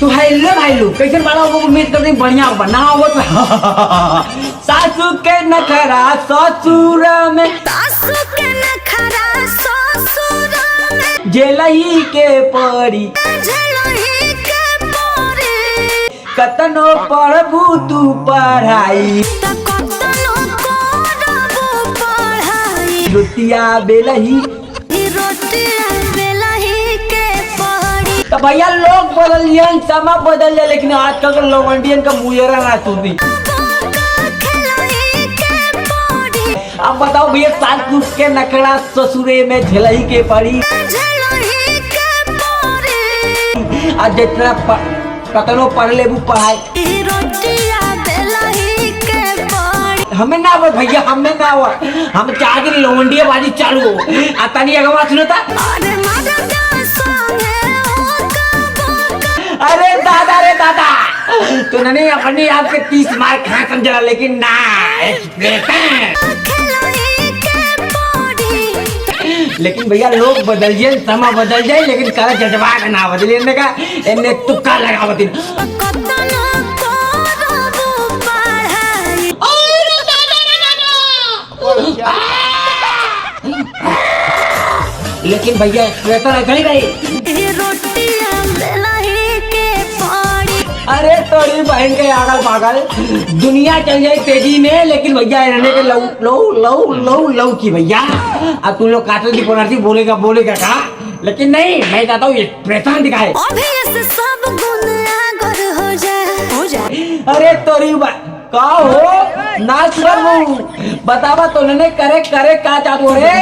तो भाई लो कैसे बड़ा हो उम्मीद करते बढ़िया बना हो तो सासू के नखरा ससुर में सासू के नखरा ससुर में जेलही के पड़ी झलही के परी कतनो पढ़बू तू पढ़ाई त कतनो करबू पढ़ाई रोटिया बेलही रोटी बेलही के परी। तो भैया लोग बदल जाए समय बदल जाए लेकिन आजकल के लवंडियन का मुहरा ना टूटी। अब बताओ भैया सास के नखरा ससुरे में झलही के पड़ी आज जितना कतनो पढ़ लेबू पढ़ाई हमें ना हो भैया हमें ना हो हम चाह के लवंडिया बाजी चालू हो आता नहीं अगवा सुनता। अरे दादा रे दादा तो नहीं अपने आप के 30 मार खा समझा लेकिन ना लेकिन भैया लोग बदल जाए समय बदल जाए लेकिन कर जज्बा का ना बदले का इन्हें तुक्का लगावती। लेकिन भैया अरे तोरी बहन के आगल पागल दुनिया चल जाए तेजी में लेकिन भैया रहने के love love love love love की भैया अब तुम लोग काटल की पुनर्सी बोलेगा कहा लेकिन नहीं मैं चाहता हूँ प्रेशर दिखाए सब गुण अगर हो जाए। अरे तोरी का हो नाच करू बतावा तो ने करे का चाहते रे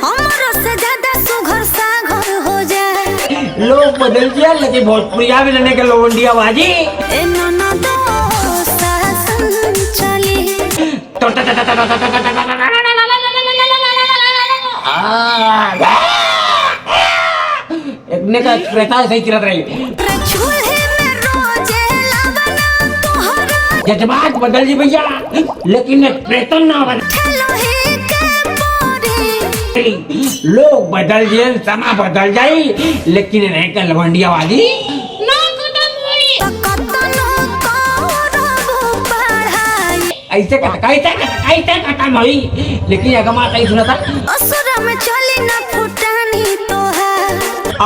हमारो से ज्यादा सुघर सागर हो जाए। लोग बदल गया लेकिन भोजपुरिया भी लेने के लवंडिया बाजी इतने का रहता सही चलत रही जज्बात बदल जी भैया लेकिन प्रेतन ना बना लोग बदल जाए समय बदल जाए लेकिन रहकर लवंडिया वाली ऐसे खत्म हुई लेकिन अगमा कहीं सुना था में चली ना फुटानी तो है।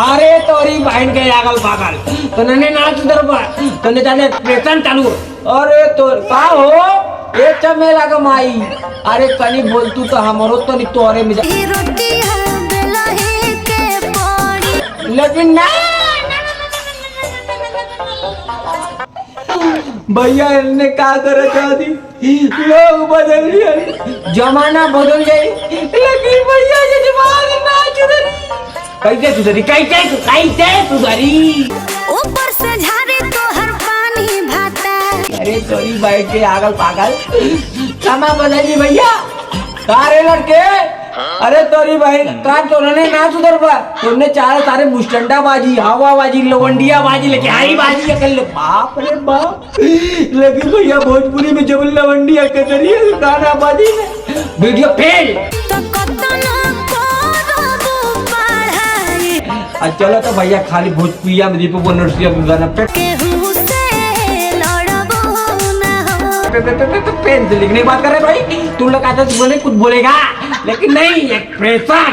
अरे तोरी बहन के आगल पागल तो ने नाच दरबा तो ने जाने प्रेशन चालू अरे तो का हो ये चमेला का माई अरे कनी बोल तू तो हमरो तो नहीं तोरे में लेकिन ना भैया इन्हें क्या करे चाहती लोग बदल गए जमाना बदल जाए लेकिन भैया ये जमाना ना सुधरी कैसे सुधरी ऊपर से झारे तो हर पानी भाता। अरे तोरी बैठ के आगल पागल समय बदली भैया कारे लड़के अरे तोरी बहन कान तो उन्होंने ना सुधर पा तुमने सारे मुस्टंडा बाजी हवा बाजी लवंडिया बाजी लेके आई बाजी अकल बाप रे बाप लेकिन भैया भोजपुरी में जब लवंडिया के जरिए गाना बाजी वीडियो फेल चलो तो भैया खाली भोजपुरिया में दीपक नरसिया गाना पे पेन से लिखने की बात कर रहे भाई तुम लोग आता बोले कुछ बोलेगा लेकिन नहीं एक्सप्रेशन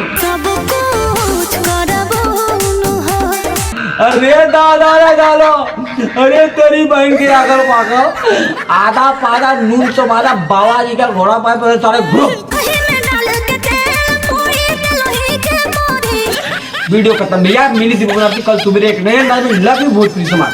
अरे दादा रे डालो अरे तेरी बहन के आकर पागल आधा पाधा नून से आधा बाबा जी का घोड़ा पाए पर सारे ग्रुप वीडियो खत्म भैया मिली थी कल सुबह एक नए अंदाज में लव यू भोजपुरी समाज।